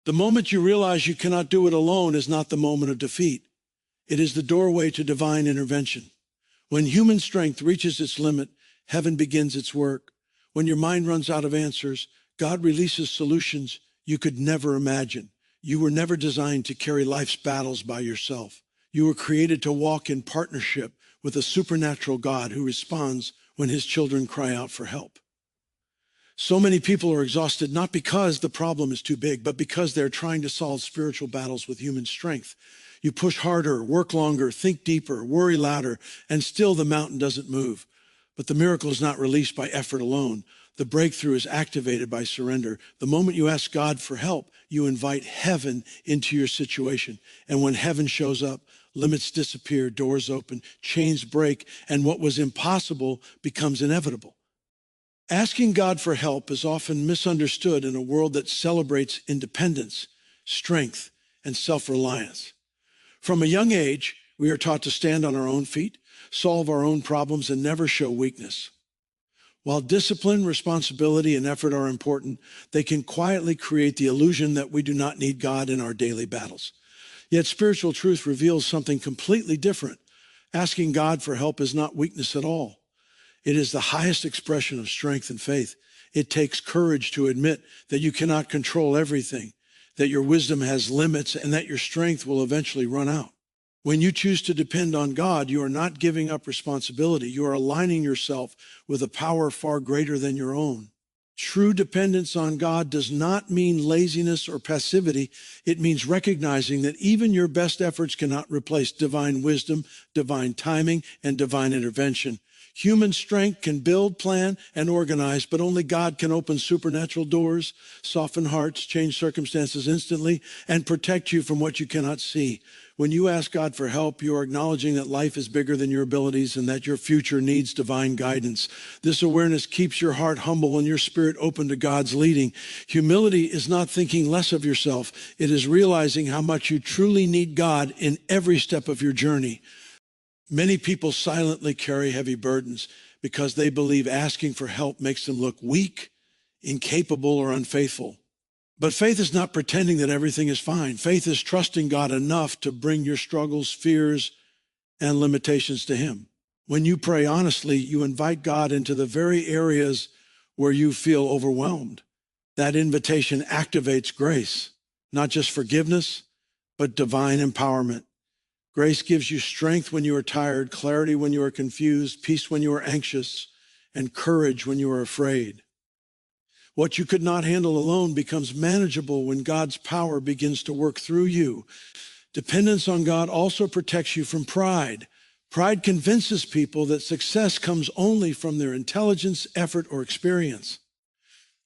The moment you realize you cannot do it alone is not the moment of defeat. It is the doorway to divine intervention. When human strength reaches its limit, heaven begins its work. When your mind runs out of answers, God releases solutions you could never imagine. You were never designed to carry life's battles by yourself. You were created to walk in partnership with a supernatural God who responds when his children cry out for help. So many people are exhausted not because the problem is too big, but because they're trying to solve spiritual battles with human strength. You push harder, work longer, think deeper, worry louder, and still the mountain doesn't move. But the miracle is not released by effort alone. The breakthrough is activated by surrender. The moment you ask God for help, you invite heaven into your situation. And when heaven shows up, limits disappear, doors open, chains break, and what was impossible becomes inevitable. Asking God for help is often misunderstood in a world that celebrates independence, strength, and self-reliance. From a young age, we are taught to stand on our own feet, solve our own problems, and never show weakness. While discipline, responsibility, and effort are important, they can quietly create the illusion that we do not need God in our daily battles. Yet spiritual truth reveals something completely different. Asking God for help is not weakness at all. It is the highest expression of strength and faith. It takes courage to admit that you cannot control everything, that your wisdom has limits, and that your strength will eventually run out. When you choose to depend on God, you are not giving up responsibility. You are aligning yourself with a power far greater than your own. True dependence on God does not mean laziness or passivity. It means recognizing that even your best efforts cannot replace divine wisdom, divine timing, and divine intervention. Human strength can build, plan, and organize, but only God can open supernatural doors, soften hearts, change circumstances instantly, and protect you from what you cannot see. When you ask God for help, you are acknowledging that life is bigger than your abilities and that your future needs divine guidance. This awareness keeps your heart humble and your spirit open to God's leading. Humility is not thinking less of yourself. It is realizing how much you truly need God in every step of your journey. Many people silently carry heavy burdens because they believe asking for help makes them look weak, incapable, or unfaithful. But faith is not pretending that everything is fine. Faith is trusting God enough to bring your struggles, fears, and limitations to him. When you pray honestly, you invite God into the very areas where you feel overwhelmed. That invitation activates grace, not just forgiveness, but divine empowerment. Grace gives you strength when you are tired, clarity when you are confused, peace when you are anxious, and courage when you are afraid. What you could not handle alone becomes manageable when God's power begins to work through you. Dependence on God also protects you from pride. Pride convinces people that success comes only from their intelligence, effort, or experience.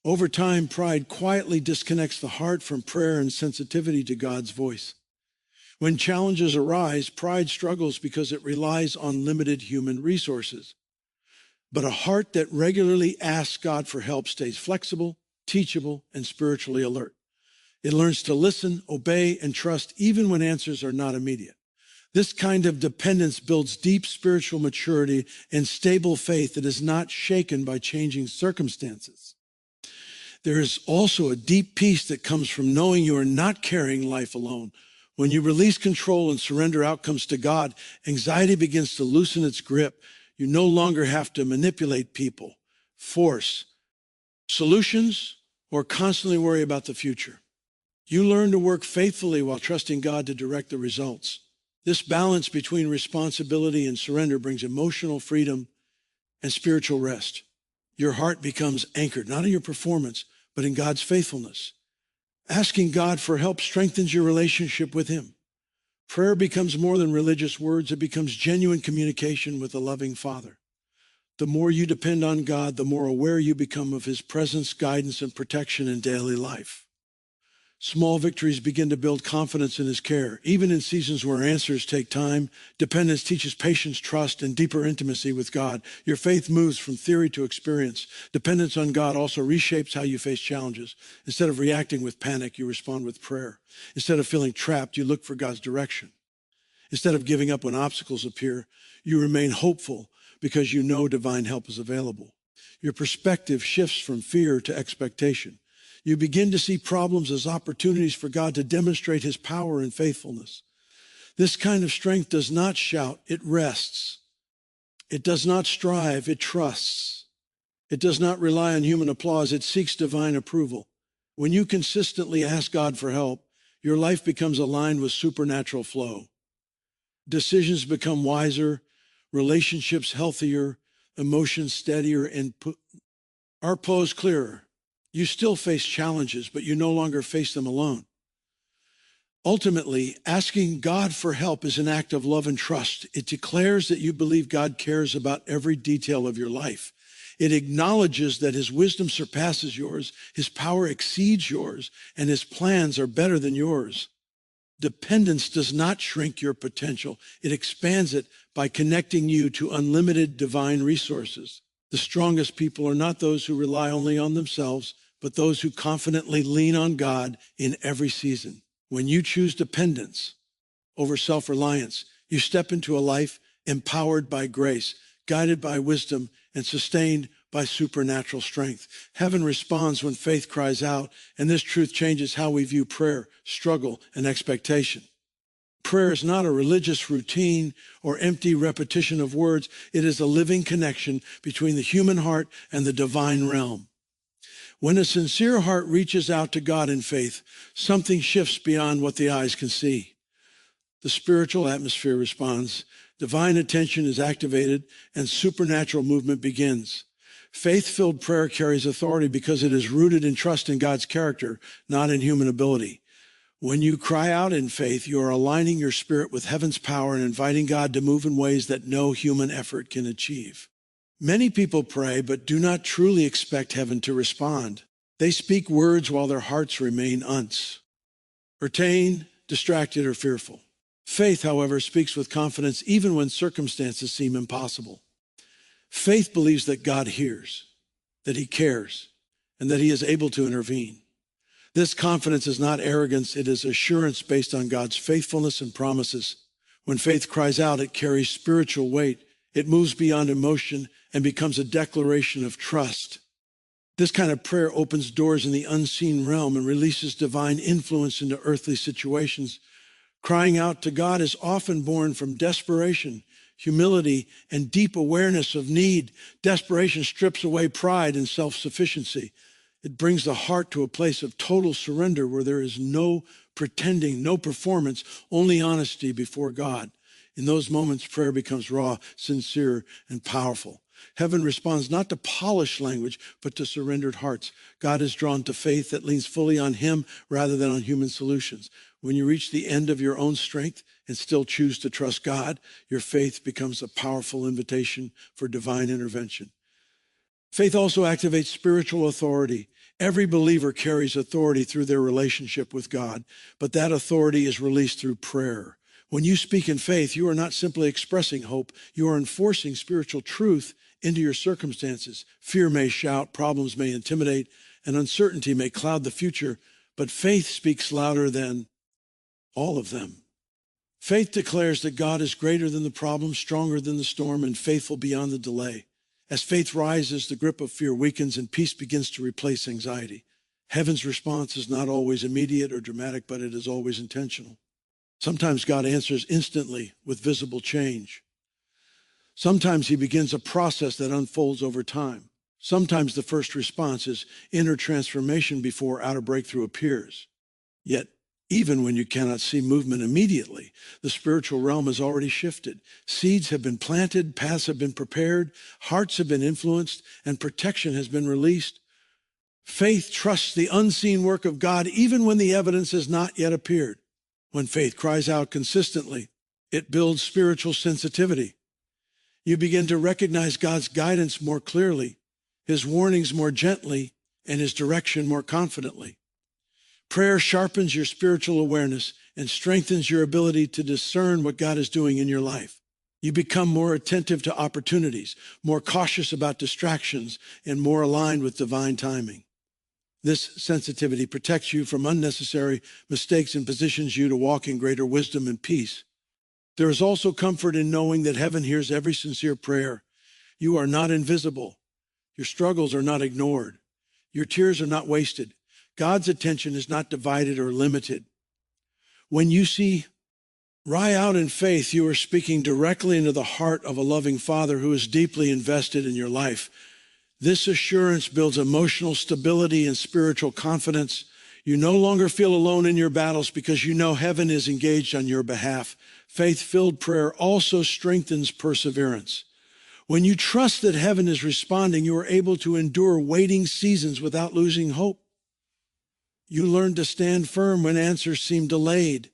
Over time, pride quietly disconnects the heart from prayer and sensitivity to God's voice. When challenges arise, pride struggles because it relies on limited human resources. But a heart that regularly asks God for help stays flexible, teachable, and spiritually alert. It learns to listen, obey, and trust even when answers are not immediate. This kind of dependence builds deep spiritual maturity and stable faith that is not shaken by changing circumstances. There is also a deep peace that comes from knowing you are not carrying life alone. When you release control and surrender outcomes to God, anxiety begins to loosen its grip. You no longer have to manipulate people, force solutions, or constantly worry about the future. You learn to work faithfully while trusting God to direct the results. This balance between responsibility and surrender brings emotional freedom and spiritual rest. Your heart becomes anchored, not in your performance, but in God's faithfulness. Asking God for help strengthens your relationship with him. Prayer becomes more than religious words. It becomes genuine communication with a loving Father. The more you depend on God, the more aware you become of his presence, guidance, and protection in daily life. Small victories begin to build confidence in his care. Even in seasons where answers take time, dependence teaches patience, trust, and deeper intimacy with God. Your faith moves from theory to experience. Dependence on God also reshapes how you face challenges. Instead of reacting with panic, you respond with prayer. Instead of feeling trapped, you look for God's direction. Instead of giving up when obstacles appear, you remain hopeful because you know divine help is available. Your perspective shifts from fear to expectation. You begin to see problems as opportunities for God to demonstrate his power and faithfulness. This kind of strength does not shout, it rests. It does not strive, it trusts. It does not rely on human applause, it seeks divine approval. When you consistently ask God for help, your life becomes aligned with supernatural flow. Decisions become wiser, relationships healthier, emotions steadier, and our pose clearer. You still face challenges, but you no longer face them alone. Ultimately, asking God for help is an act of love and trust. It declares that you believe God cares about every detail of your life. It acknowledges that his wisdom surpasses yours, his power exceeds yours, and his plans are better than yours. Dependence does not shrink your potential. It expands it by connecting you to unlimited divine resources. The strongest people are not those who rely only on themselves, but those who confidently lean on God in every season. When you choose dependence over self-reliance, you step into a life empowered by grace, guided by wisdom, and sustained by supernatural strength. Heaven responds when faith cries out, and this truth changes how we view prayer, struggle, and expectation. Prayer is not a religious routine or empty repetition of words. It is a living connection between the human heart and the divine realm. When a sincere heart reaches out to God in faith, something shifts beyond what the eyes can see. The spiritual atmosphere responds, divine attention is activated, and supernatural movement begins. Faith-filled prayer carries authority because it is rooted in trust in God's character, not in human ability. When you cry out in faith, you are aligning your spirit with heaven's power and inviting God to move in ways that no human effort can achieve. Many people pray, but do not truly expect heaven to respond. They speak words while their hearts remain uncertain, distracted, or fearful. Faith, however, speaks with confidence even when circumstances seem impossible. Faith believes that God hears, that he cares, and that he is able to intervene. This confidence is not arrogance, it is assurance based on God's faithfulness and promises. When faith cries out, it carries spiritual weight. It moves beyond emotion and becomes a declaration of trust. This kind of prayer opens doors in the unseen realm and releases divine influence into earthly situations. Crying out to God is often born from desperation, humility, and deep awareness of need. Desperation strips away pride and self-sufficiency. It brings the heart to a place of total surrender where there is no pretending, no performance, only honesty before God. In those moments, prayer becomes raw, sincere, and powerful. Heaven responds not to polished language, but to surrendered hearts. God is drawn to faith that leans fully on him rather than on human solutions. When you reach the end of your own strength and still choose to trust God, your faith becomes a powerful invitation for divine intervention. Faith also activates spiritual authority. Every believer carries authority through their relationship with God, but that authority is released through prayer. When you speak in faith, you are not simply expressing hope, you are enforcing spiritual truth into your circumstances. Fear may shout, problems may intimidate, and uncertainty may cloud the future, but faith speaks louder than all of them. Faith declares that God is greater than the problem, stronger than the storm, and faithful beyond the delay. As faith rises, the grip of fear weakens and peace begins to replace anxiety. Heaven's response is not always immediate or dramatic, but it is always intentional. Sometimes God answers instantly with visible change. Sometimes he begins a process that unfolds over time. Sometimes the first response is inner transformation before outer breakthrough appears. Yet, even when you cannot see movement immediately, the spiritual realm has already shifted. Seeds have been planted, paths have been prepared, hearts have been influenced, and protection has been released. Faith trusts the unseen work of God even when the evidence has not yet appeared. When faith cries out consistently, it builds spiritual sensitivity. You begin to recognize God's guidance more clearly, his warnings more gently, and his direction more confidently. Prayer sharpens your spiritual awareness and strengthens your ability to discern what God is doing in your life. You become more attentive to opportunities, more cautious about distractions, and more aligned with divine timing. This sensitivity protects you from unnecessary mistakes and positions you to walk in greater wisdom and peace. There is also comfort in knowing that heaven hears every sincere prayer. You are not invisible. Your struggles are not ignored. Your tears are not wasted. God's attention is not divided or limited. When you cry out in faith, you are speaking directly into the heart of a loving Father who is deeply invested in your life. This assurance builds emotional stability and spiritual confidence. You no longer feel alone in your battles because you know heaven is engaged on your behalf. Faith-filled prayer also strengthens perseverance. When you trust that heaven is responding, you are able to endure waiting seasons without losing hope. You learn to stand firm when answers seem delayed.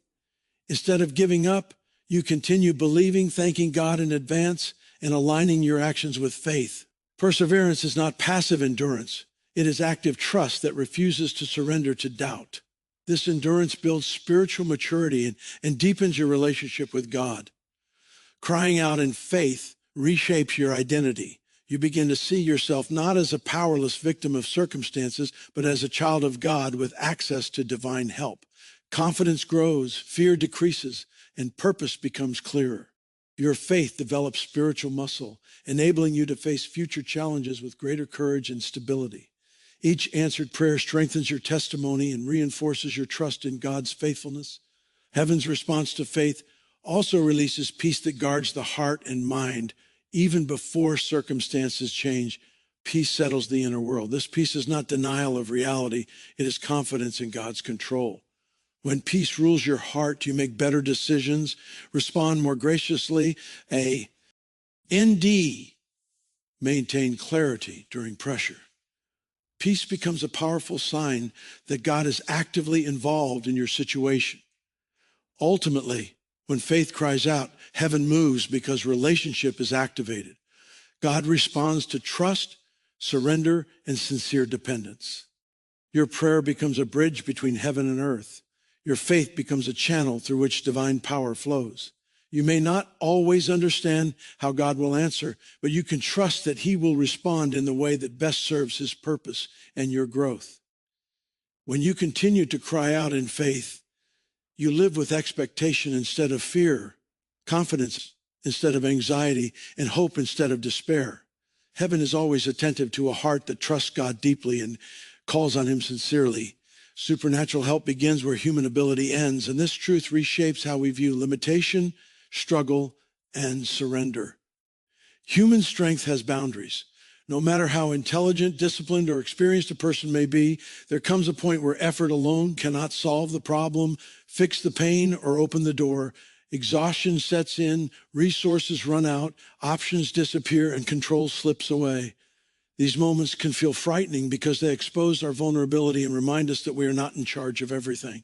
Instead of giving up, you continue believing, thanking God in advance, and aligning your actions with faith. Perseverance is not passive endurance. It is active trust that refuses to surrender to doubt. This endurance builds spiritual maturity and deepens your relationship with God. Crying out in faith reshapes your identity. You begin to see yourself not as a powerless victim of circumstances, but as a child of God with access to divine help. Confidence grows, fear decreases, and purpose becomes clearer. Your faith develops spiritual muscle, enabling you to face future challenges with greater courage and stability. Each answered prayer strengthens your testimony and reinforces your trust in God's faithfulness. Heaven's response to faith also releases peace that guards the heart and mind. Even before circumstances change, peace settles the inner world. This peace is not denial of reality. It is confidence in God's control. When peace rules your heart, you make better decisions, respond more graciously. ND, maintain clarity during pressure. Peace becomes a powerful sign that God is actively involved in your situation. Ultimately, when faith cries out, heaven moves because relationship is activated. God responds to trust, surrender, and sincere dependence. Your prayer becomes a bridge between heaven and earth. Your faith becomes a channel through which divine power flows. You may not always understand how God will answer, but you can trust that he will respond in the way that best serves his purpose and your growth. When you continue to cry out in faith, you live with expectation instead of fear, confidence instead of anxiety, and hope instead of despair. Heaven is always attentive to a heart that trusts God deeply and calls on him sincerely. Supernatural help begins where human ability ends, and this truth reshapes how we view limitation, struggle, and surrender. Human strength has boundaries. No matter how intelligent, disciplined, or experienced a person may be, there comes a point where effort alone cannot solve the problem, fix the pain, or open the door. Exhaustion sets in, resources run out, options disappear, and control slips away. These moments can feel frightening because they expose our vulnerability and remind us that we are not in charge of everything.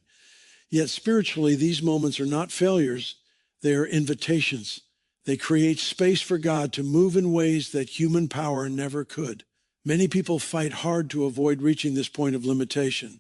Yet spiritually, these moments are not failures. They are invitations. They create space for God to move in ways that human power never could. Many people fight hard to avoid reaching this point of limitation.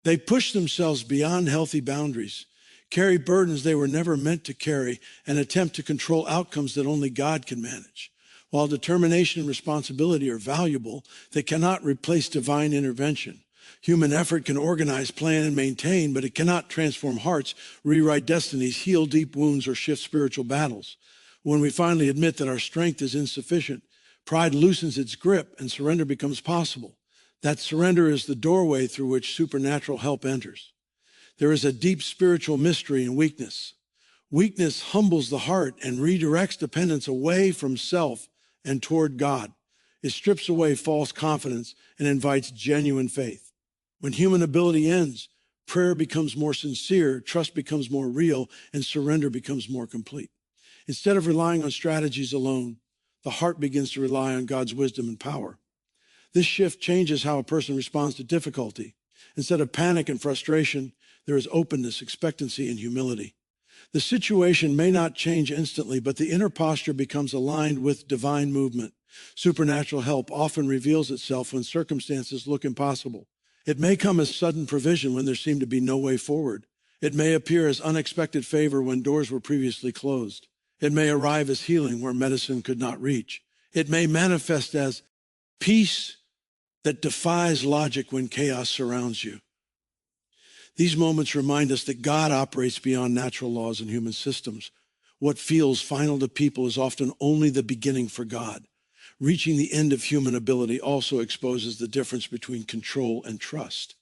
They push themselves beyond healthy boundaries, carry burdens they were never meant to carry, and attempt to control outcomes that only God can manage. While determination and responsibility are valuable, they cannot replace divine intervention. Human effort can organize, plan, and maintain, but it cannot transform hearts, rewrite destinies, heal deep wounds, or shift spiritual battles. When we finally admit that our strength is insufficient, pride loosens its grip and surrender becomes possible. That surrender is the doorway through which supernatural help enters. There is a deep spiritual mystery in weakness. Weakness humbles the heart and redirects dependence away from self and toward God. It strips away false confidence and invites genuine faith. When human ability ends, prayer becomes more sincere, trust becomes more real, and surrender becomes more complete. Instead of relying on strategies alone, the heart begins to rely on God's wisdom and power. This shift changes how a person responds to difficulty. Instead of panic and frustration, there is openness, expectancy, and humility. The situation may not change instantly, but the inner posture becomes aligned with divine movement. Supernatural help often reveals itself when circumstances look impossible. It may come as sudden provision when there seemed to be no way forward. It may appear as unexpected favor when doors were previously closed. It may arrive as healing where medicine could not reach. It may manifest as peace that defies logic when chaos surrounds you. These moments remind us that God operates beyond natural laws and human systems. What feels final to people is often only the beginning for God. Reaching the end of human ability also exposes the difference between control and trust.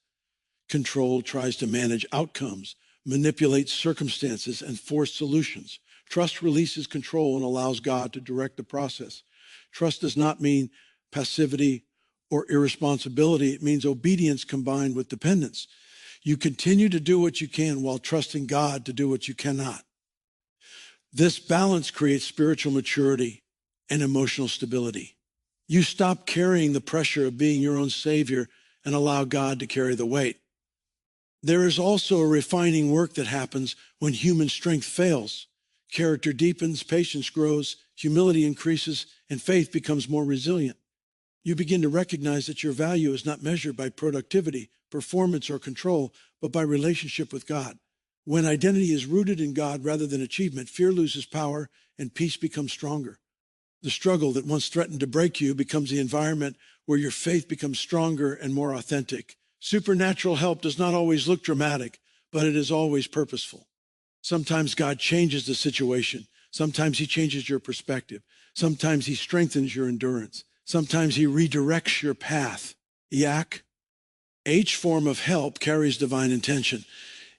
Control tries to manage outcomes, manipulate circumstances, and force solutions. Trust releases control and allows God to direct the process. Trust does not mean passivity or irresponsibility. It means obedience combined with dependence. You continue to do what you can while trusting God to do what you cannot. This balance creates spiritual maturity and emotional stability. You stop carrying the pressure of being your own savior and allow God to carry the weight. There is also a refining work that happens when human strength fails. Character deepens, patience grows, humility increases, and faith becomes more resilient. You begin to recognize that your value is not measured by productivity, performance, or control, but by relationship with God. When identity is rooted in God rather than achievement, fear loses power and peace becomes stronger. The struggle that once threatened to break you becomes the environment where your faith becomes stronger and more authentic. Supernatural help does not always look dramatic, but it is always purposeful. Sometimes God changes the situation. Sometimes he changes your perspective. Sometimes he strengthens your endurance. Sometimes he redirects your path. Yak. Each form of help carries divine intention.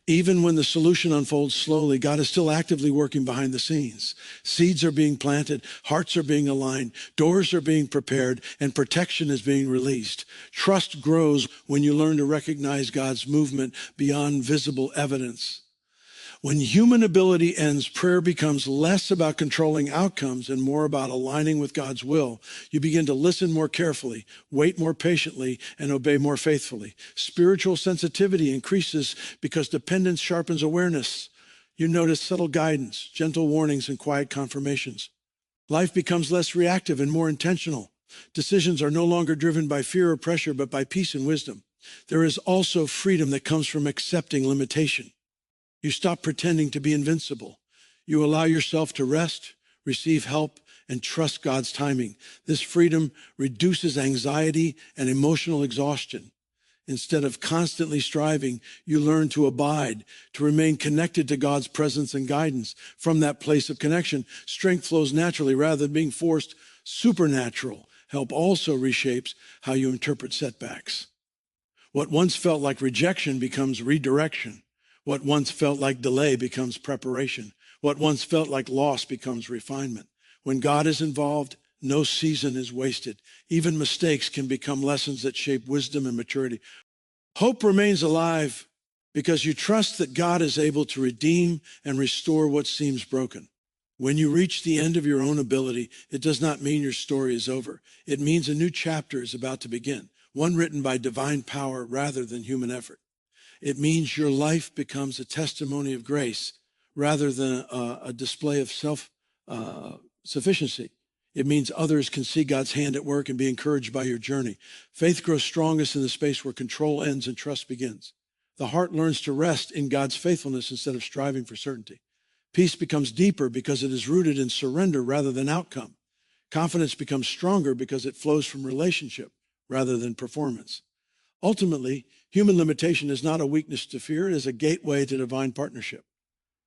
Even when the solution unfolds slowly, God is still actively working behind the scenes. Seeds are being planted, hearts are being aligned, doors are being prepared, and protection is being released. Trust grows when you learn to recognize God's movement beyond visible evidence. When human ability ends, prayer becomes less about controlling outcomes and more about aligning with God's will. You begin to listen more carefully, wait more patiently, and obey more faithfully. Spiritual sensitivity increases because dependence sharpens awareness. You notice subtle guidance, gentle warnings, and quiet confirmations. Life becomes less reactive and more intentional. Decisions are no longer driven by fear or pressure, but by peace and wisdom. There is also freedom that comes from accepting limitation. You stop pretending to be invincible. You allow yourself to rest, receive help, and trust God's timing. This freedom reduces anxiety and emotional exhaustion. Instead of constantly striving, you learn to abide, to remain connected to God's presence and guidance. From that place of connection, strength flows naturally rather than being forced. Supernatural help also reshapes how you interpret setbacks. What once felt like rejection becomes redirection. What once felt like delay becomes preparation. What once felt like loss becomes refinement. When God is involved, no season is wasted. Even mistakes can become lessons that shape wisdom and maturity. Hope remains alive because you trust that God is able to redeem and restore what seems broken. When you reach the end of your own ability, it does not mean your story is over. It means a new chapter is about to begin, one written by divine power rather than human effort. It means your life becomes a testimony of grace rather than a display of self-sufficiency. It means others can see God's hand at work and be encouraged by your journey. Faith grows strongest in the space where control ends and trust begins. The heart learns to rest in God's faithfulness instead of striving for certainty. Peace becomes deeper because it is rooted in surrender rather than outcome. Confidence becomes stronger because it flows from relationship rather than performance. Ultimately, human limitation is not a weakness to fear. It is a gateway to divine partnership.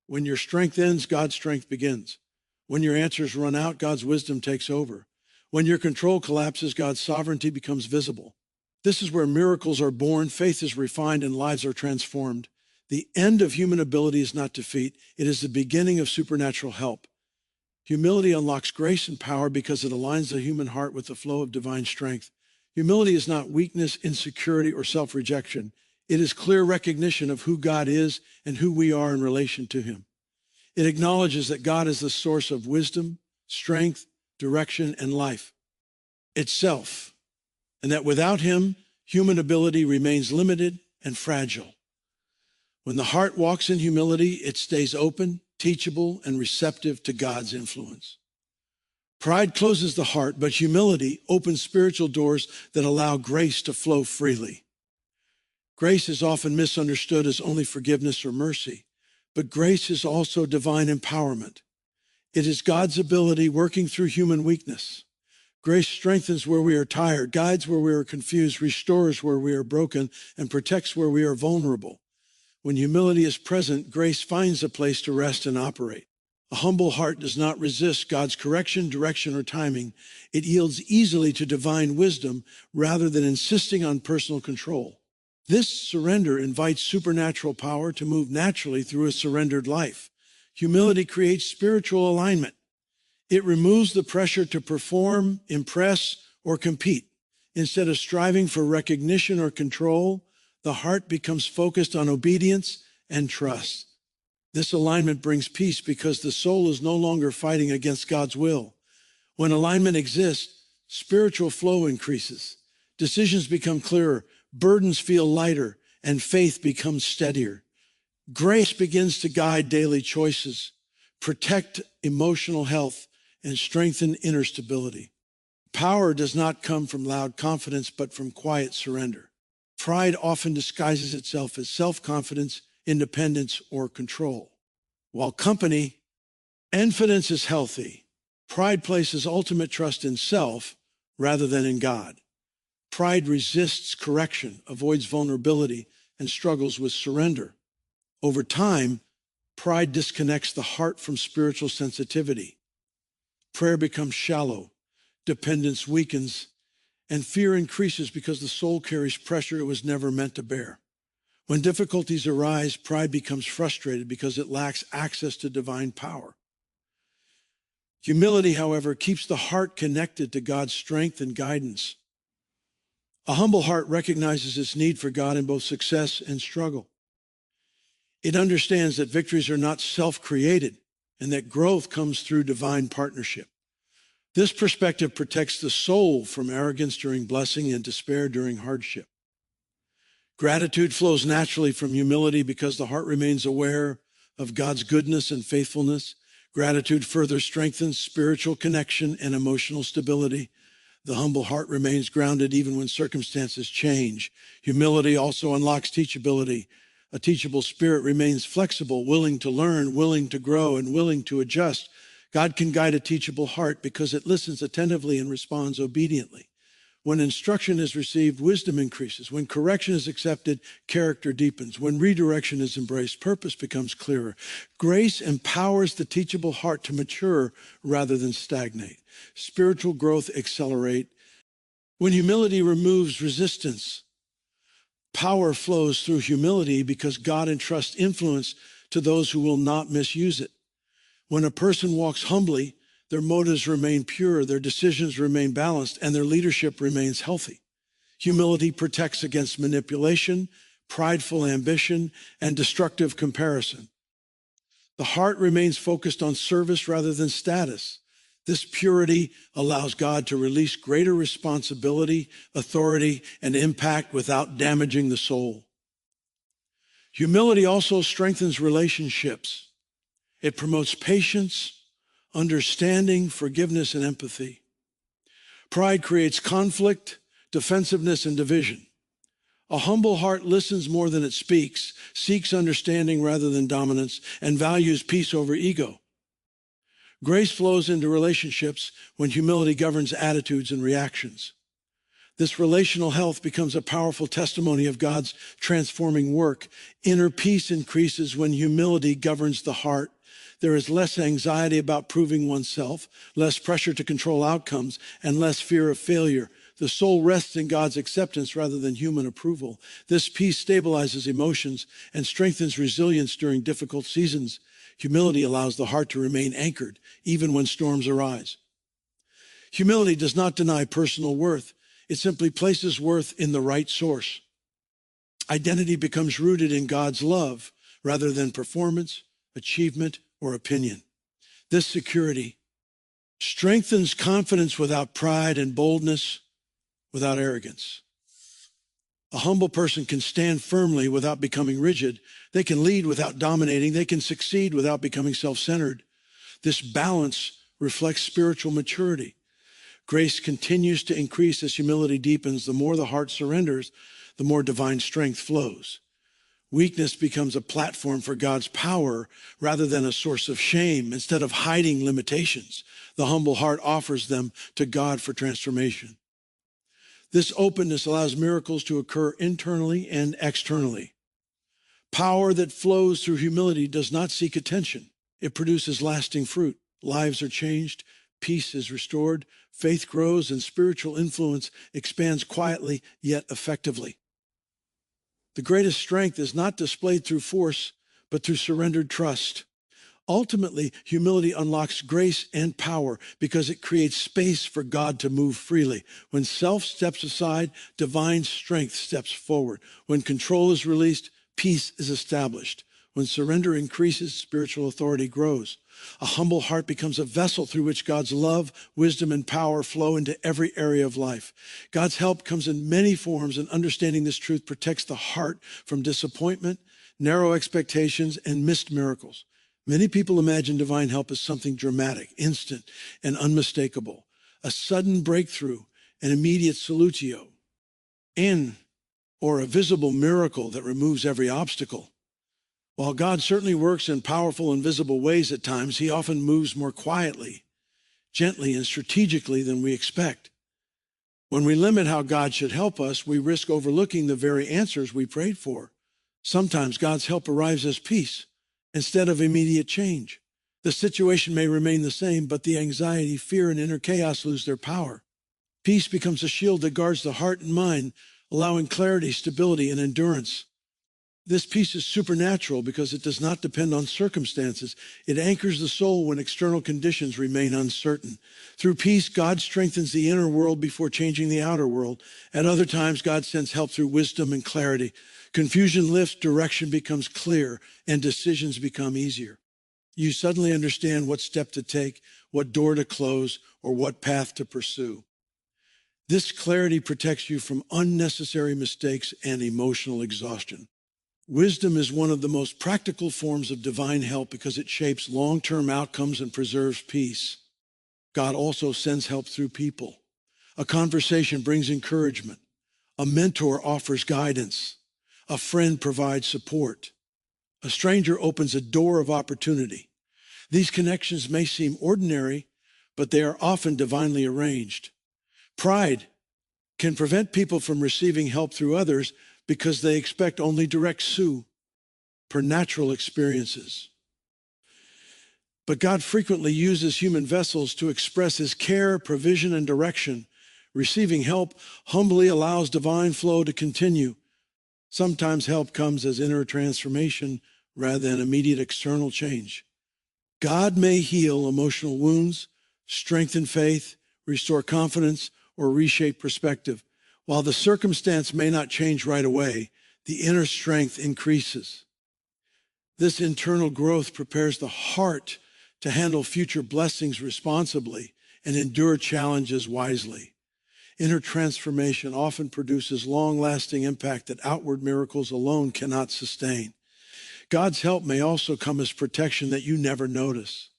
When your strength ends, God's strength begins. When your answers run out, God's wisdom takes over. When your control collapses, God's sovereignty becomes visible. This is where miracles are born, faith is refined, and lives are transformed. The end of human ability is not defeat. It is the beginning of supernatural help. Humility unlocks grace and power because it aligns the human heart with the flow of divine strength. Humility is not weakness, insecurity, or self-rejection. It is clear recognition of who God is and who we are in relation to him. It acknowledges that God is the source of wisdom, strength, direction, and life itself, and that without him, human ability remains limited and fragile. When the heart walks in humility, it stays open, teachable, and receptive to God's influence. Pride closes the heart, but humility opens spiritual doors that allow grace to flow freely. Grace is often misunderstood as only forgiveness or mercy, but grace is also divine empowerment. It is God's ability working through human weakness. Grace strengthens where we are tired, guides where we are confused, restores where we are broken, and protects where we are vulnerable. When humility is present, grace finds a place to rest and operate. A humble heart does not resist God's correction, direction, or timing. It yields easily to divine wisdom rather than insisting on personal control. This surrender invites supernatural power to move naturally through a surrendered life. Humility creates spiritual alignment. It removes the pressure to perform, impress, or compete. Instead of striving for recognition or control, the heart becomes focused on obedience and trust. This alignment brings peace because the soul is no longer fighting against God's will. When alignment exists, spiritual flow increases. Decisions become clearer, burdens feel lighter, and faith becomes steadier. Grace begins to guide daily choices, protect emotional health, and strengthen inner stability. Power does not come from loud confidence, but from quiet surrender. Pride often disguises itself as self-confidence, independence, or control. While confidence is healthy, pride places ultimate trust in self rather than in God. Pride resists correction, avoids vulnerability, and struggles with surrender. Over time, pride disconnects the heart from spiritual sensitivity. Prayer becomes shallow, dependence weakens, and fear increases because the soul carries pressure it was never meant to bear. When difficulties arise, pride becomes frustrated because it lacks access to divine power. Humility, however, keeps the heart connected to God's strength and guidance. A humble heart recognizes its need for God in both success and struggle. It understands that victories are not self-created and that growth comes through divine partnership. This perspective protects the soul from arrogance during blessing and despair during hardship. Gratitude flows naturally from humility because the heart remains aware of God's goodness and faithfulness. Gratitude further strengthens spiritual connection and emotional stability. The humble heart remains grounded even when circumstances change. Humility also unlocks teachability. A teachable spirit remains flexible, willing to learn, willing to grow, and willing to adjust. God can guide a teachable heart because it listens attentively and responds obediently. When instruction is received, wisdom increases. When correction is accepted, character deepens. When redirection is embraced, purpose becomes clearer. Grace empowers the teachable heart to mature rather than stagnate. Spiritual growth accelerates. When humility removes resistance, power flows through humility because God entrusts influence to those who will not misuse it. When a person walks humbly, their motives remain pure, their decisions remain balanced, and their leadership remains healthy. Humility protects against manipulation, prideful ambition, and destructive comparison. The heart remains focused on service rather than status. This purity allows God to release greater responsibility, authority, and impact without damaging the soul. Humility also strengthens relationships. It promotes patience, understanding, forgiveness, and empathy. Pride creates conflict, defensiveness, and division. A humble heart listens more than it speaks, seeks understanding rather than dominance, and values peace over ego. Grace flows into relationships when humility governs attitudes and reactions. This relational health becomes a powerful testimony of God's transforming work. Inner peace increases when humility governs the heart. There is less anxiety about proving oneself, less pressure to control outcomes, and less fear of failure. The soul rests in God's acceptance rather than human approval. This peace stabilizes emotions and strengthens resilience during difficult seasons. Humility allows the heart to remain anchored, even when storms arise. Humility does not deny personal worth. It simply places worth in the right source. Identity becomes rooted in God's love rather than performance, achievement, or opinion. This security strengthens confidence without pride and boldness without arrogance. A humble person can stand firmly without becoming rigid. They can lead without dominating. They can succeed without becoming self-centered. This balance reflects spiritual maturity. Grace continues to increase as humility deepens. The more the heart surrenders, the more divine strength flows. Weakness becomes a platform for God's power rather than a source of shame. Instead of hiding limitations, the humble heart offers them to God for transformation. This openness allows miracles to occur internally and externally. Power that flows through humility does not seek attention. It produces lasting fruit. Lives are changed, peace is restored, faith grows, and spiritual influence expands quietly yet effectively. The greatest strength is not displayed through force, but through surrendered trust. Ultimately, humility unlocks grace and power because it creates space for God to move freely. When self steps aside, divine strength steps forward. When control is released, peace is established. When surrender increases, spiritual authority grows. A humble heart becomes a vessel through which God's love, wisdom, and power flow into every area of life. God's help comes in many forms, and understanding this truth protects the heart from disappointment, narrow expectations, and missed miracles. Many people imagine divine help as something dramatic, instant, and unmistakable, a sudden breakthrough, an immediate solutio, or a visible miracle that removes every obstacle. While God certainly works in powerful and visible ways at times, he often moves more quietly, gently, and strategically than we expect. When we limit how God should help us, we risk overlooking the very answers we prayed for. Sometimes God's help arrives as peace instead of immediate change. The situation may remain the same, but the anxiety, fear, and inner chaos lose their power. Peace becomes a shield that guards the heart and mind, allowing clarity, stability, and endurance. This peace is supernatural because it does not depend on circumstances. It anchors the soul when external conditions remain uncertain. Through peace, God strengthens the inner world before changing the outer world. At other times, God sends help through wisdom and clarity. Confusion lifts, direction becomes clear, and decisions become easier. You suddenly understand what step to take, what door to close, or what path to pursue. This clarity protects you from unnecessary mistakes and emotional exhaustion. Wisdom is one of the most practical forms of divine help because it shapes long-term outcomes and preserves peace. God also sends help through people. A conversation brings encouragement. A mentor offers guidance. A friend provides support. A stranger opens a door of opportunity. These connections may seem ordinary, but they are often divinely arranged. Pride can prevent people from receiving help through others because they expect only direct supernatural experiences. But God frequently uses human vessels to express his care, provision, and direction. Receiving help humbly allows divine flow to continue. Sometimes help comes as inner transformation rather than immediate external change. God may heal emotional wounds, strengthen faith, restore confidence, or reshape perspective. While the circumstance may not change right away, the inner strength increases. This internal growth prepares the heart to handle future blessings responsibly and endure challenges wisely. Inner transformation often produces long-lasting impact that outward miracles alone cannot sustain. God's help may also come as protection that you never notice.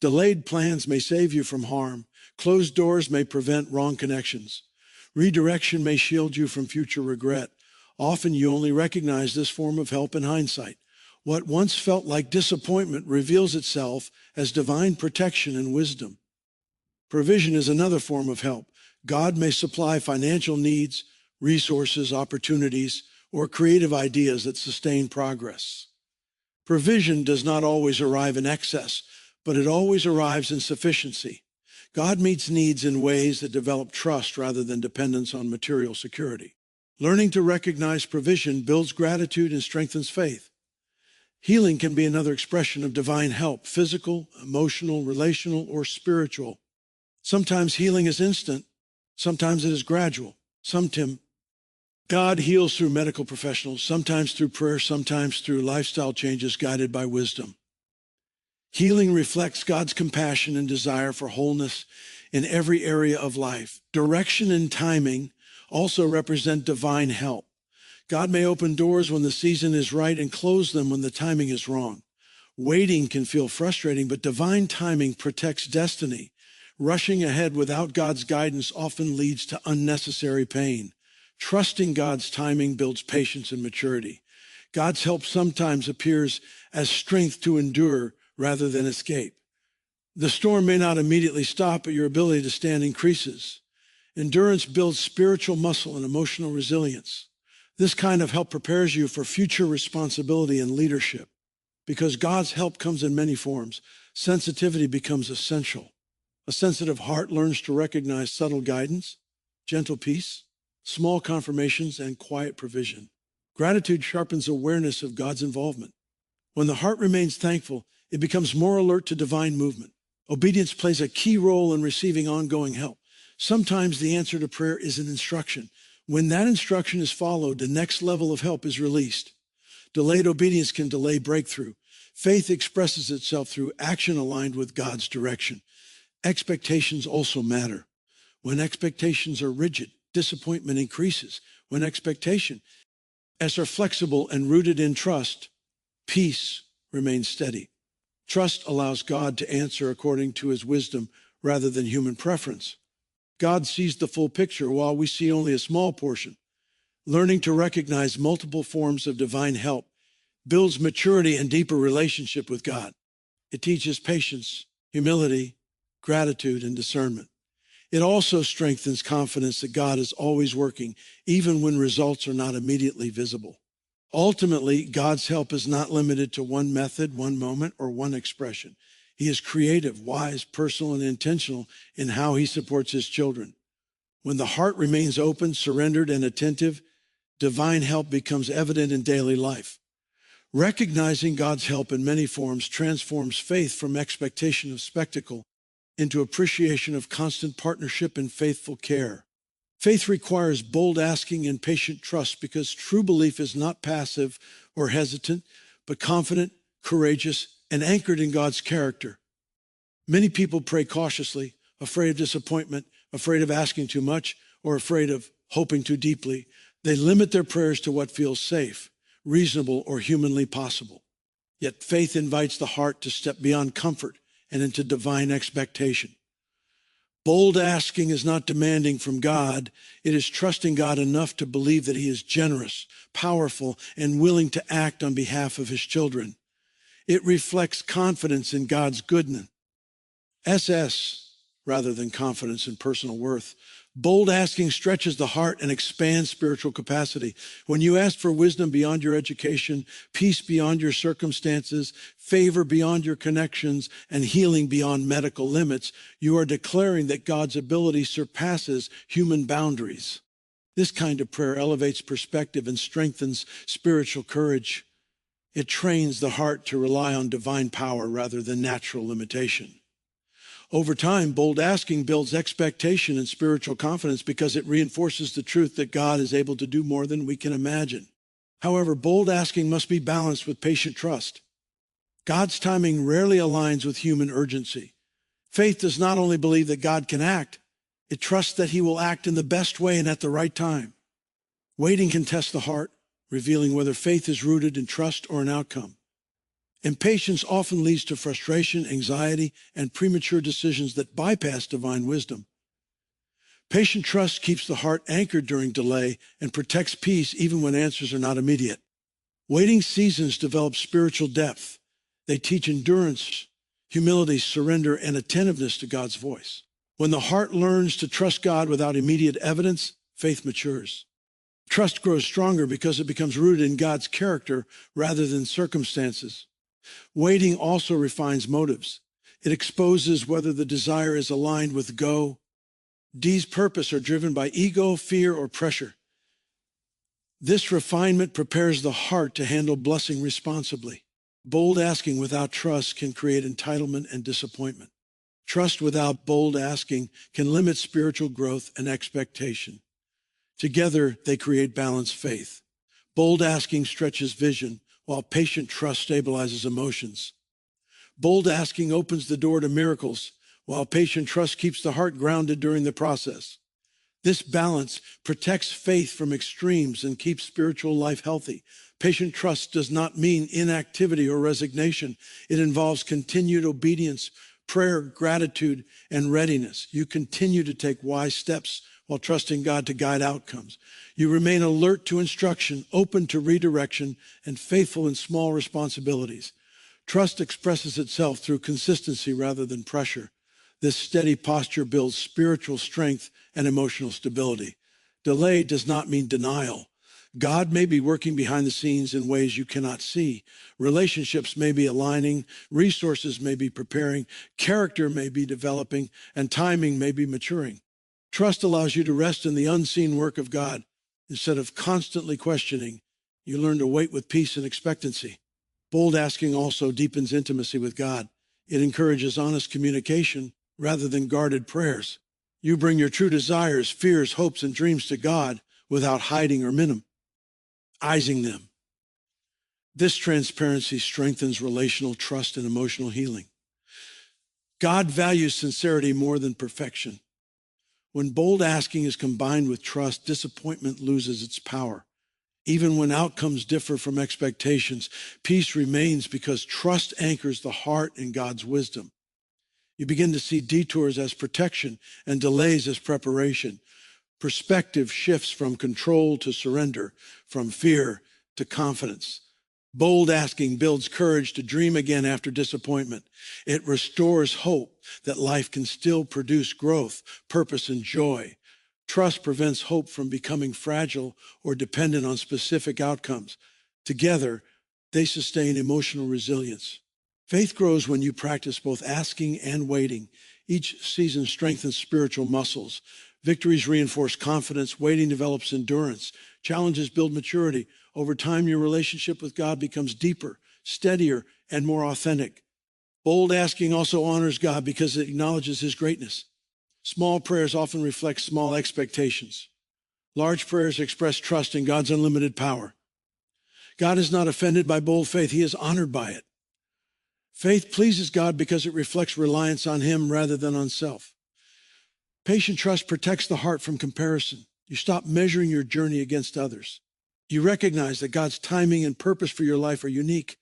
Delayed plans may save you from harm. Closed doors may prevent wrong connections. Redirection may shield you from future regret. Often you only recognize this form of help in hindsight. What once felt like disappointment reveals itself as divine protection and wisdom. Provision is another form of help. God may supply financial needs, resources, opportunities, or creative ideas that sustain progress. Provision does not always arrive in excess, but it always arrives in sufficiency. God meets needs in ways that develop trust rather than dependence on material security. Learning to recognize provision builds gratitude and strengthens faith. Healing can be another expression of divine help, physical, emotional, relational, or spiritual. Sometimes healing is instant. Sometimes it is gradual. God heals through medical professionals, sometimes through prayer, sometimes through lifestyle changes guided by wisdom. Healing reflects God's compassion and desire for wholeness in every area of life. Direction and timing also represent divine help. God may open doors when the season is right and close them when the timing is wrong. Waiting can feel frustrating, but divine timing protects destiny. Rushing ahead without God's guidance often leads to unnecessary pain. Trusting God's timing builds patience and maturity. God's help sometimes appears as strength to endure rather than escape. The storm may not immediately stop, but your ability to stand increases. Endurance builds spiritual muscle and emotional resilience. This kind of help prepares you for future responsibility and leadership. Because God's help comes in many forms, sensitivity becomes essential. A sensitive heart learns to recognize subtle guidance, gentle peace, small confirmations, and quiet provision. Gratitude sharpens awareness of God's involvement. When the heart remains thankful, it becomes more alert to divine movement. Obedience plays a key role in receiving ongoing help. Sometimes the answer to prayer is an instruction. When that instruction is followed, the next level of help is released. Delayed obedience can delay breakthrough. Faith expresses itself through action aligned with God's direction. Expectations also matter. When expectations are rigid, disappointment increases. When expectations are flexible and rooted in trust, peace remains steady. Trust allows God to answer according to his wisdom rather than human preference. God sees the full picture while we see only a small portion. Learning to recognize multiple forms of divine help builds maturity and deeper relationship with God. It teaches patience, humility, gratitude, and discernment. It also strengthens confidence that God is always working, even when results are not immediately visible. Ultimately, God's help is not limited to one method, one moment, or one expression. He is creative, wise, personal, and intentional in how he supports his children. When the heart remains open, surrendered, and attentive, divine help becomes evident in daily life. Recognizing God's help in many forms transforms faith from expectation of spectacle into appreciation of constant partnership and faithful care. Faith requires bold asking and patient trust because true belief is not passive or hesitant, but confident, courageous, and anchored in God's character. Many people pray cautiously, afraid of disappointment, afraid of asking too much, or afraid of hoping too deeply. They limit their prayers to what feels safe, reasonable, or humanly possible. Yet faith invites the heart to step beyond comfort and into divine expectation. Bold asking is not demanding from God. It is trusting God enough to believe that he is generous, powerful, and willing to act on behalf of his children. It reflects confidence in God's goodness. Rather than confidence in personal worth. Bold asking stretches the heart and expands spiritual capacity. When you ask for wisdom beyond your education, peace beyond your circumstances, favor beyond your connections, and healing beyond medical limits, you are declaring that God's ability surpasses human boundaries. This kind of prayer elevates perspective and strengthens spiritual courage. It trains the heart to rely on divine power rather than natural limitation. Over time, bold asking builds expectation and spiritual confidence because it reinforces the truth that God is able to do more than we can imagine. However, bold asking must be balanced with patient trust. God's timing rarely aligns with human urgency. Faith does not only believe that God can act, it trusts that he will act in the best way and at the right time. Waiting can test the heart, revealing whether faith is rooted in trust or an outcome. Impatience often leads to frustration, anxiety, and premature decisions that bypass divine wisdom. Patient trust keeps the heart anchored during delay and protects peace even when answers are not immediate. Waiting seasons develop spiritual depth. They teach endurance, humility, surrender, and attentiveness to God's voice. When the heart learns to trust God without immediate evidence, faith matures. Trust grows stronger because it becomes rooted in God's character rather than circumstances. Waiting also refines motives. It exposes whether the desire is aligned with D's purpose or driven by ego, fear, or pressure. This refinement prepares the heart to handle blessing responsibly. Bold asking without trust can create entitlement and disappointment. Trust without bold asking can limit spiritual growth and expectation. Together, they create balanced faith. Bold asking stretches vision, while patient trust stabilizes emotions. Bold asking opens the door to miracles, while patient trust keeps the heart grounded during the process. This balance protects faith from extremes and keeps spiritual life healthy. Patient trust does not mean inactivity or resignation. It involves continued obedience, prayer, gratitude, and readiness. You continue to take wise steps while trusting God to guide outcomes. You remain alert to instruction, open to redirection, and faithful in small responsibilities. Trust expresses itself through consistency rather than pressure. This steady posture builds spiritual strength and emotional stability. Delay does not mean denial. God may be working behind the scenes in ways you cannot see. Relationships may be aligning, resources may be preparing, character may be developing, and timing may be maturing. Trust allows you to rest in the unseen work of God instead of constantly questioning, You learn to wait with peace and expectancy. Bold asking also deepens intimacy with God. It encourages honest communication rather than guarded prayers. You bring your true desires, fears, hopes, and dreams to God without hiding or minimizing them. This transparency strengthens relational trust and emotional healing. God values sincerity more than perfection. When bold asking is combined with trust, disappointment loses its power. Even when outcomes differ from expectations, peace remains because trust anchors the heart in God's wisdom. You begin to see detours as protection and delays as preparation. Perspective shifts from control to surrender, from fear to confidence. Bold asking builds courage to dream again after disappointment. It restores hope that life can still produce growth, purpose, and joy. Trust prevents hope from becoming fragile or dependent on specific outcomes. Together, they sustain emotional resilience. Faith grows when you practice both asking and waiting. Each season strengthens spiritual muscles. Victories reinforce confidence. Waiting develops endurance. Challenges build maturity. Over time, your relationship with God becomes deeper, steadier, and more authentic. Bold asking also honors God because it acknowledges his greatness. Small prayers often reflect small expectations. Large prayers express trust in God's unlimited power. God is not offended by bold faith. He is honored by it. Faith pleases God because it reflects reliance on him rather than on self. Patient trust protects the heart from comparison. You stop measuring your journey against others. You recognize that God's timing and purpose for your life are unique.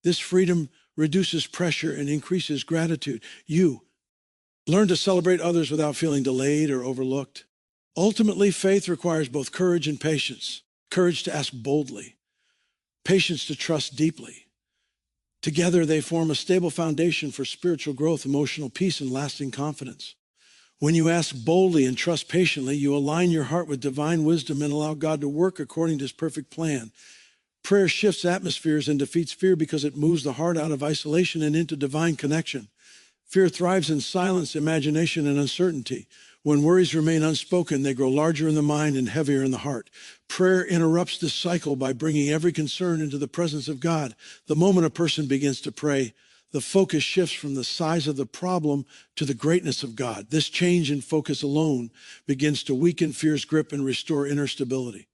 This freedom reduces pressure and increases gratitude. You learn to celebrate others without feeling delayed or overlooked. Ultimately, faith requires both courage and patience. Courage to ask boldly, patience to trust deeply. Together, they form a stable foundation for spiritual growth, emotional peace, and lasting confidence. When you ask boldly and trust patiently, you align your heart with divine wisdom and allow God to work according to his perfect plan. Prayer shifts atmospheres and defeats fear because it moves the heart out of isolation and into divine connection. Fear thrives in silence, imagination, and uncertainty. When worries remain unspoken, they grow larger in the mind and heavier in the heart. Prayer interrupts this cycle by bringing every concern into the presence of God. The moment a person begins to pray, the focus shifts from the size of the problem to the greatness of God. This change in focus alone begins to weaken fear's grip and restore inner stability.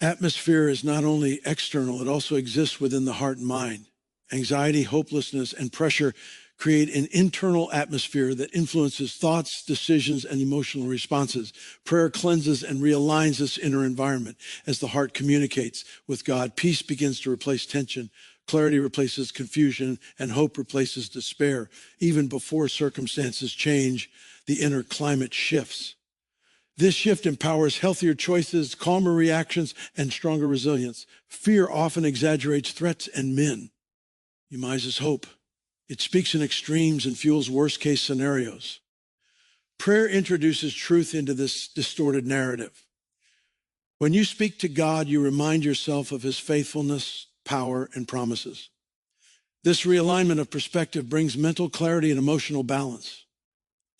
Atmosphere is not only external, it also exists within the heart and mind. Anxiety, hopelessness, and pressure create an internal atmosphere that influences thoughts, decisions, and emotional responses. Prayer cleanses and realigns this inner environment. As the heart communicates with God, peace begins to replace tension. Clarity replaces confusion, and hope replaces despair. Even before circumstances change, the inner climate shifts. This shift empowers healthier choices, calmer reactions, and stronger resilience. Fear often exaggerates threats and minimizes hope. It speaks in extremes and fuels worst-case scenarios. Prayer introduces truth into this distorted narrative. When you speak to God, you remind yourself of his faithfulness, power, and promises. This realignment of perspective brings mental clarity and emotional balance.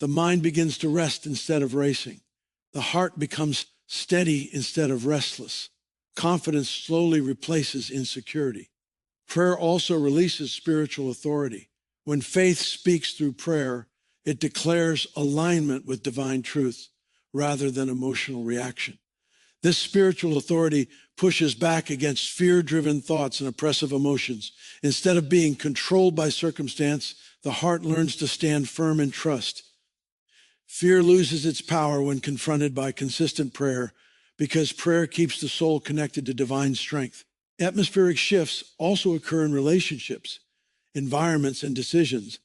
The mind begins to rest instead of racing. The heart becomes steady instead of restless. Confidence slowly replaces insecurity. Prayer also releases spiritual authority. When faith speaks through prayer, it declares alignment with divine truth rather than emotional reaction. This spiritual authority pushes back against fear-driven thoughts and oppressive emotions. Instead of being controlled by circumstance, the heart learns to stand firm in trust. Fear loses its power when confronted by consistent prayer because prayer keeps the soul connected to divine strength. Atmospheric shifts also occur in relationships, environments, and decisions.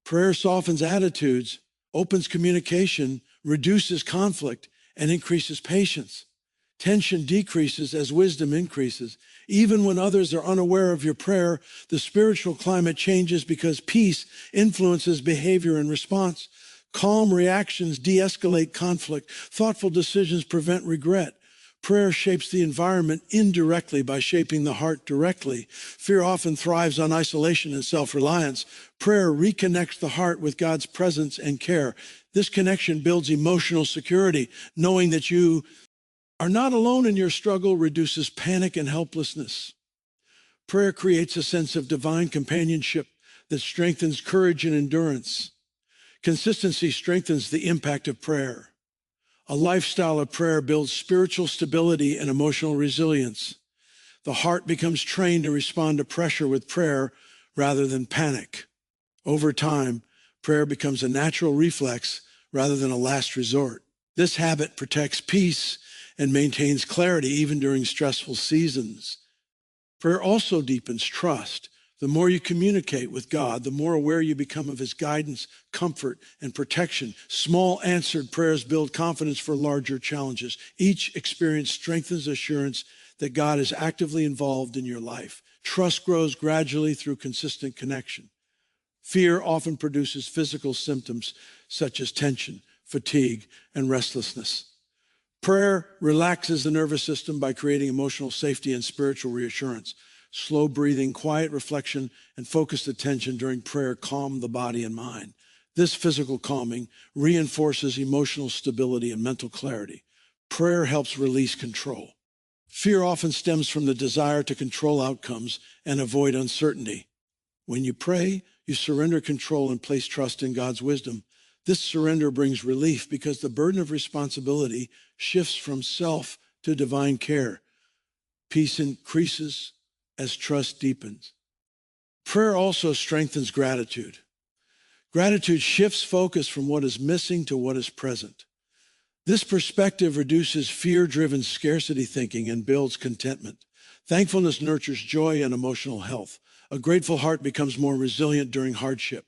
Prayer softens attitudes, opens communication, reduces conflict, and increases patience. Tension decreases as wisdom increases. Even when others are unaware of your prayer, the spiritual climate changes because peace influences behavior and response. Calm reactions de-escalate conflict. Thoughtful decisions prevent regret. Prayer shapes the environment indirectly by shaping the heart directly. Fear often thrives on isolation and self-reliance. Prayer reconnects the heart with God's presence and care. This connection builds emotional security, knowing that you are not alone in your struggle reduces panic and helplessness. Prayer creates a sense of divine companionship that strengthens courage and endurance. Consistency strengthens the impact of prayer. A lifestyle of prayer builds spiritual stability and emotional resilience. The heart becomes trained to respond to pressure with prayer rather than panic. Over time, prayer becomes a natural reflex rather than a last resort. This habit protects peace and maintains clarity even during stressful seasons. Prayer also deepens trust. The more you communicate with God, the more aware you become of his guidance, comfort, and protection. Small answered prayers build confidence for larger challenges. Each experience strengthens assurance that God is actively involved in your life. Trust grows gradually through consistent connection. Fear often produces physical symptoms such as tension, fatigue, and restlessness. Prayer relaxes the nervous system by creating emotional safety and spiritual reassurance. Slow breathing, quiet reflection, and focused attention during prayer calm the body and mind. This physical calming reinforces emotional stability and mental clarity. Prayer helps release control. Fear often stems from the desire to control outcomes and avoid uncertainty. When you pray, you surrender control and place trust in God's wisdom. This surrender brings relief because the burden of responsibility shifts from self to divine care. Peace increases as trust deepens. Prayer also strengthens gratitude. Gratitude shifts focus from what is missing to what is present. This perspective reduces fear-driven scarcity thinking and builds contentment. Thankfulness nurtures joy and emotional health. A grateful heart becomes more resilient during hardship.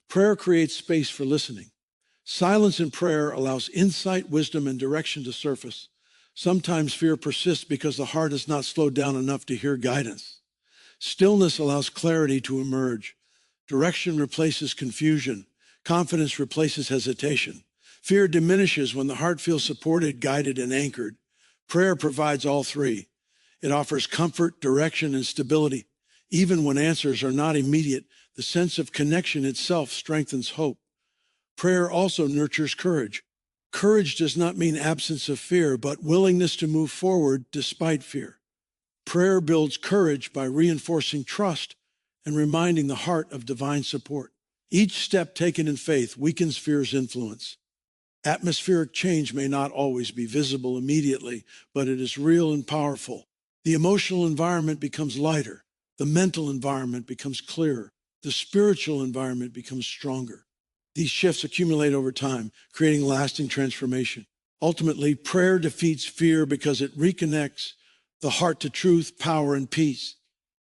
Prayer creates space for listening. Silence in prayer allows insight, wisdom, and direction to surface. Sometimes fear persists because the heart is not slowed down enough to hear guidance. Stillness allows clarity to emerge. Direction replaces confusion. Confidence replaces hesitation. Fear diminishes when the heart feels supported, guided, and anchored. Prayer provides all three. It offers comfort, direction, and stability. Even when answers are not immediate, the sense of connection itself strengthens hope. Prayer also nurtures courage. Courage does not mean absence of fear, but willingness to move forward despite fear. Prayer builds courage by reinforcing trust and reminding the heart of divine support. Each step taken in faith weakens fear's influence. Atmospheric change may not always be visible immediately, but it is real and powerful. The emotional environment becomes lighter. The mental environment becomes clearer. The spiritual environment becomes stronger. These shifts accumulate over time, creating lasting transformation. Ultimately, prayer defeats fear because it reconnects the heart to truth, power, and peace.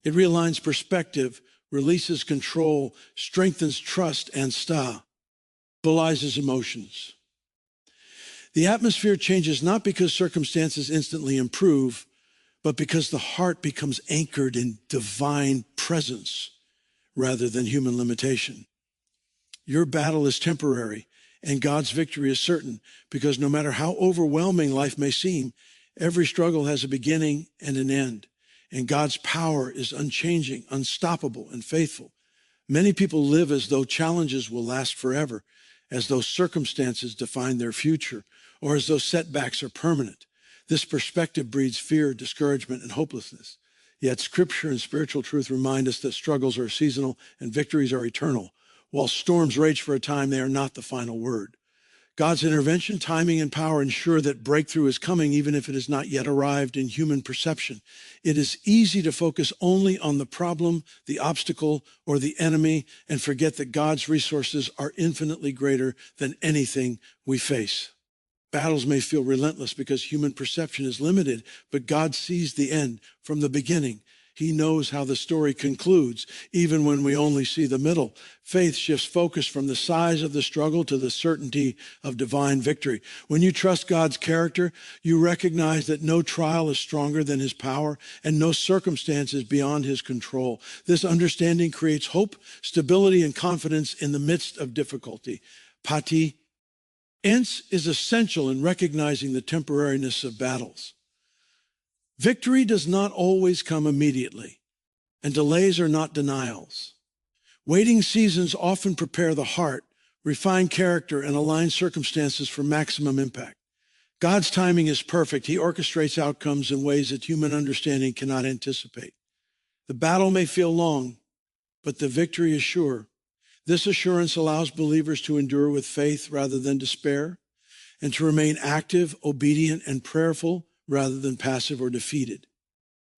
It realigns perspective, releases control, strengthens trust, and stabilizes emotions. The atmosphere changes not because circumstances instantly improve, but because the heart becomes anchored in divine presence rather than human limitation. Your battle is temporary, and God's victory is certain, because no matter how overwhelming life may seem, every struggle has a beginning and an end, and God's power is unchanging, unstoppable, and faithful. Many people live as though challenges will last forever, as though circumstances define their future, or as though setbacks are permanent. This perspective breeds fear, discouragement, and hopelessness. Yet Scripture and spiritual truth remind us that struggles are seasonal and victories are eternal. While storms rage for a time, they are not the final word. God's intervention, timing, and power ensure that breakthrough is coming even if it has not yet arrived in human perception. It is easy to focus only on the problem, the obstacle, or the enemy and forget that God's resources are infinitely greater than anything we face. Battles may feel relentless because human perception is limited, but God sees the end from the beginning. He knows how the story concludes, even when we only see the middle. Faith shifts focus from the size of the struggle to the certainty of divine victory. When you trust God's character, you recognize that no trial is stronger than his power and no circumstance is beyond his control. This understanding creates hope, stability, and confidence in the midst of difficulty. Patience is essential in recognizing the temporariness of battles. Victory does not always come immediately, and delays are not denials. Waiting seasons often prepare the heart, refine character, and align circumstances for maximum impact. God's timing is perfect. He orchestrates outcomes in ways that human understanding cannot anticipate. The battle may feel long, but the victory is sure. This assurance allows believers to endure with faith rather than despair, and to remain active, obedient, and prayerful rather than passive or defeated.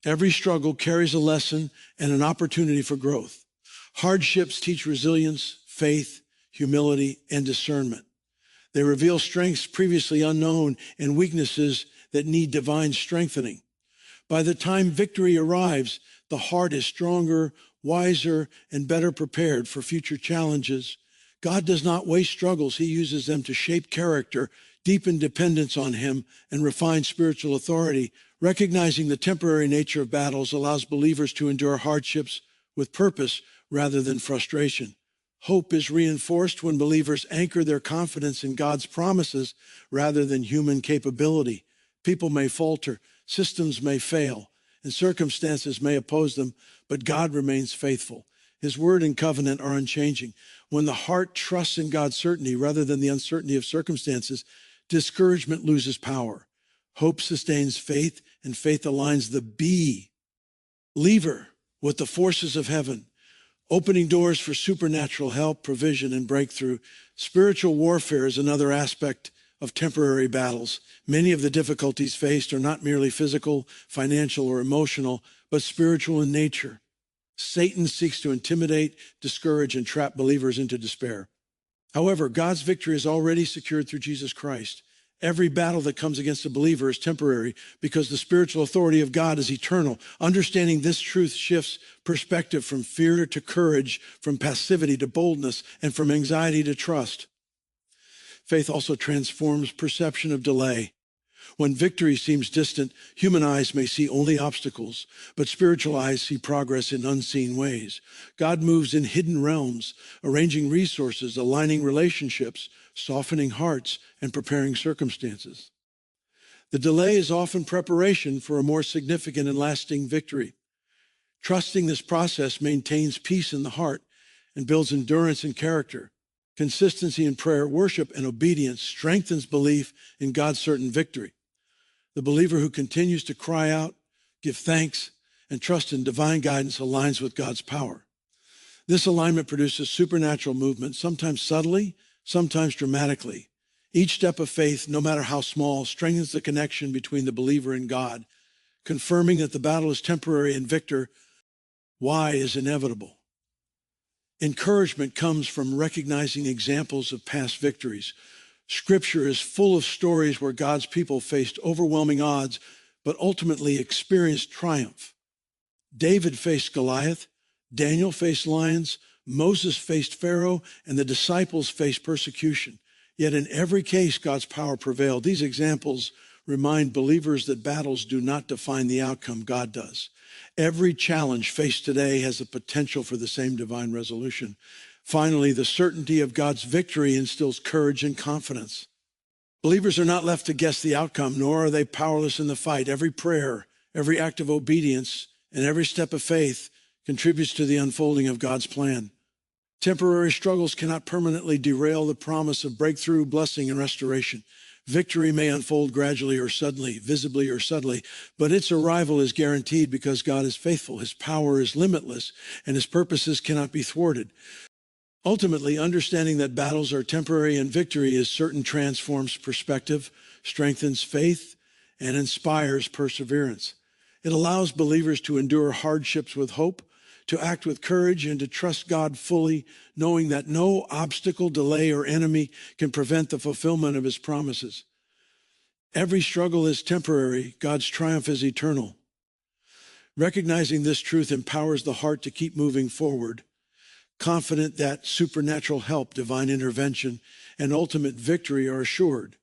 Every struggle carries a lesson and an opportunity for growth. Hardships teach resilience, faith, humility, and discernment. They reveal strengths previously unknown and weaknesses that need divine strengthening. By the time victory arrives, the heart is stronger, wiser, and better prepared for future challenges. God does not waste struggles. He uses them to shape character, deepen dependence on Him, and refine spiritual authority. Recognizing the temporary nature of battles allows believers to endure hardships with purpose rather than frustration. Hope is reinforced when believers anchor their confidence in God's promises rather than human capability. People may falter, systems may fail, and circumstances may oppose them, but God remains faithful. His word and covenant are unchanging. When the heart trusts in God's certainty rather than the uncertainty of circumstances, discouragement loses power. Hope sustains faith, and faith aligns the believer with the forces of heaven, opening doors for supernatural help, provision, and breakthrough. Spiritual warfare is another aspect of temporary battles. Many of the difficulties faced are not merely physical, financial, or emotional, but spiritual in nature. Satan seeks to intimidate, discourage, and trap believers into despair. However, God's victory is already secured through Jesus Christ. Every battle that comes against a believer is temporary because the spiritual authority of God is eternal. Understanding this truth shifts perspective from fear to courage, from passivity to boldness, and from anxiety to trust. Faith also transforms perception of delay. When victory seems distant, human eyes may see only obstacles, but spiritual eyes see progress in unseen ways. God moves in hidden realms, arranging resources, aligning relationships, softening hearts, and preparing circumstances. The delay is often preparation for a more significant and lasting victory. Trusting this process maintains peace in the heart and builds endurance and character. Consistency in prayer, worship, and obedience strengthens belief in God's certain victory. The believer who continues to cry out, give thanks, and trust in divine guidance aligns with God's power. This alignment produces supernatural movement, sometimes subtly, sometimes dramatically. Each step of faith, no matter how small, strengthens the connection between the believer and God, confirming that the battle is temporary and victor, why is inevitable. Encouragement comes from recognizing examples of past victories. Scripture is full of stories where God's people faced overwhelming odds, but ultimately experienced triumph. David faced Goliath, Daniel faced lions, Moses faced Pharaoh, and the disciples faced persecution. Yet in every case, God's power prevailed. These examples remind believers that battles do not define the outcome, God does. Every challenge faced today has a potential for the same divine resolution. Finally, the certainty of God's victory instills courage and confidence. Believers are not left to guess the outcome, nor are they powerless in the fight. Every prayer, every act of obedience, and every step of faith contributes to the unfolding of God's plan. Temporary struggles cannot permanently derail the promise of breakthrough, blessing, and restoration. Victory may unfold gradually or suddenly, visibly or subtly, but its arrival is guaranteed because God is faithful. His power is limitless, and His purposes cannot be thwarted. Ultimately, understanding that battles are temporary and victory is certain transforms perspective, strengthens faith, and inspires perseverance. It allows believers to endure hardships with hope, to act with courage, and to trust God fully, knowing that no obstacle, delay, or enemy can prevent the fulfillment of His promises. Every struggle is temporary. God's triumph is eternal. Recognizing this truth empowers the heart to keep moving forward, confident that supernatural help, divine intervention, and ultimate victory are assured.